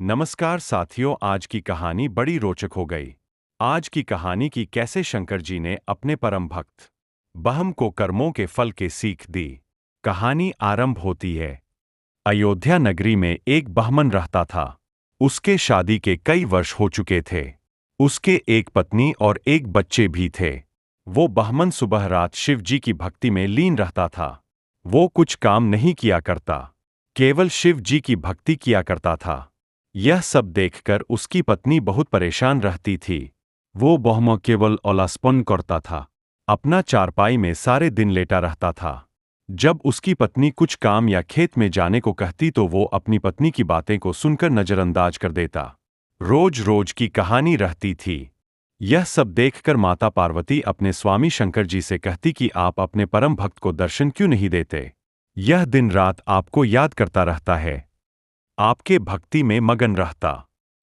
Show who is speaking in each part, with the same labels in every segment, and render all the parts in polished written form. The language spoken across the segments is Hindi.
Speaker 1: नमस्कार साथियों, आज की कहानी बड़ी रोचक हो गई। आज की कहानी की कैसे शंकर जी ने अपने परम भक्त बहम को कर्मों के फल के सीख दी। कहानी आरंभ होती है। अयोध्या नगरी में एक ब्राह्मण रहता था। उसके शादी के कई वर्ष हो चुके थे। उसके एक पत्नी और एक बच्चे भी थे। वो ब्राह्मण सुबह रात शिव जी की भक्ति में लीन रहता था। वो कुछ काम नहीं किया करता, केवल शिव जी की भक्ति किया करता था। यह सब देखकर उसकी पत्नी बहुत परेशान रहती थी। वो ब्रह्म केवल ओलास्पन करता था, अपना चारपाई में सारे दिन लेटा रहता था। जब उसकी पत्नी कुछ काम या खेत में जाने को कहती तो वो अपनी पत्नी की बातें को सुनकर नजरअंदाज कर देता। रोज रोज की कहानी रहती थी। यह सब देखकर माता पार्वती अपने स्वामी शंकर जी से कहती कि आप अपने परम भक्त को दर्शन क्यों नहीं देते। यह दिन रात आपको याद करता रहता है, आपके भक्ति में मगन रहता।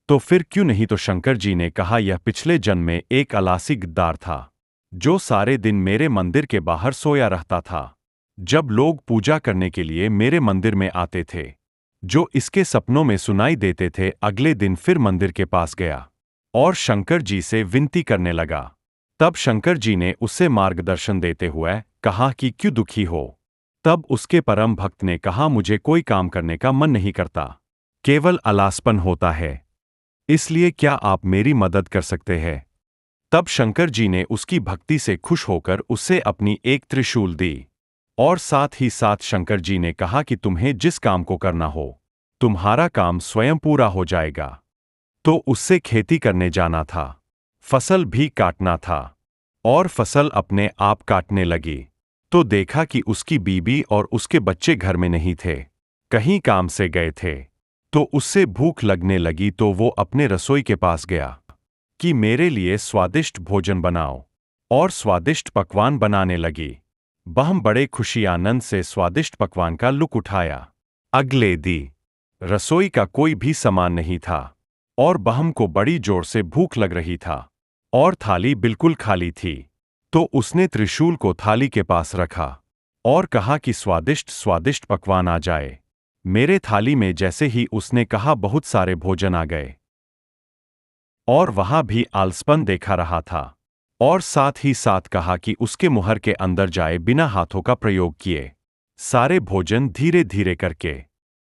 Speaker 1: तो फिर क्यों नहीं। तो शंकर जी ने कहा, यह पिछले जन्म में एक आलसी गद्दार था, जो सारे दिन मेरे मंदिर के बाहर सोया रहता था। जब लोग पूजा करने के लिए मेरे मंदिर में आते थे, जो इसके सपनों में सुनाई देते थे, अगले दिन फिर मंदिर के पास गया और शंकर जी से विनती करने लगा। तब शंकर जी ने उसे मार्गदर्शन देते हुए कहा कि क्यों दुखी हो। तब उसके परम भक्त ने कहा, मुझे कोई काम करने का मन नहीं करता, केवल आलसपन होता है, इसलिए क्या आप मेरी मदद कर सकते हैं। तब शंकर जी ने उसकी भक्ति से खुश होकर उससे अपनी एक त्रिशूल दी और साथ ही साथ शंकर जी ने कहा कि तुम्हें जिस काम को करना हो, तुम्हारा काम स्वयं पूरा हो जाएगा। तो उससे खेती करने जाना था, फसल भी काटना था और फसल अपने आप काटने लगी। तो देखा कि उसकी बीबी और उसके बच्चे घर में नहीं थे, कहीं काम से गए थे। तो उससे भूख लगने लगी तो वो अपने रसोई के पास गया कि मेरे लिए स्वादिष्ट भोजन बनाओ, और स्वादिष्ट पकवान बनाने लगी। बहम बड़े खुशी आनंद से स्वादिष्ट पकवान का लुत्फ उठाया। अगले दिन रसोई का कोई भी सामान नहीं था और बहम को बड़ी जोर से भूख लग रही था और थाली बिल्कुल खाली थी। तो उसने त्रिशूल को थाली के पास रखा और कहा कि स्वादिष्ट स्वादिष्ट पकवान आ जाए। मेरे थाली में जैसे ही उसने कहा, बहुत सारे भोजन आ गए और वहां भी आलसपन देखा रहा था। और साथ ही साथ कहा कि उसके मुहर के अंदर जाए बिना हाथों का प्रयोग किए। सारे भोजन धीरे धीरे करके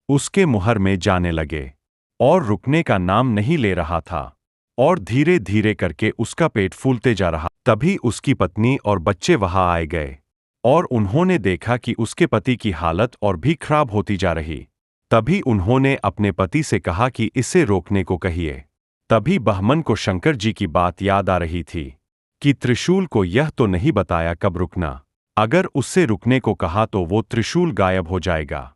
Speaker 1: उसके मुहर में जाने लगे और रुकने का नाम नहीं ले रहा था और धीरे धीरे करके उसका पेट फूलते जा रहा। तभी उसकी पत्नी और बच्चे वहां आए गए और उन्होंने देखा कि उसके पति की हालत और भी खराब होती जा रही। तभी उन्होंने अपने पति से कहा कि इसे रोकने को कहिए। तभी ब्राह्मण को शंकर जी की बात याद आ रही थी कि त्रिशूल को यह तो नहीं बताया कब रुकना, अगर उससे रुकने को कहा तो वो त्रिशूल गायब हो जाएगा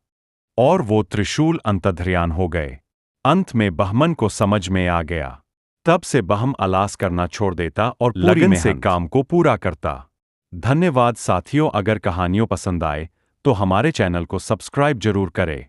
Speaker 1: और वो त्रिशूल अंतर्ध्यान हो गए। अंत में ब्राह्मण को समझ में आ गया। तब से ब्राह्मण आलस करना छोड़ देता और लगन से काम को पूरा करता। धन्यवाद साथियों, अगर कहानियों पसंद आए तो हमारे चैनल को सब्सक्राइब जरूर करें।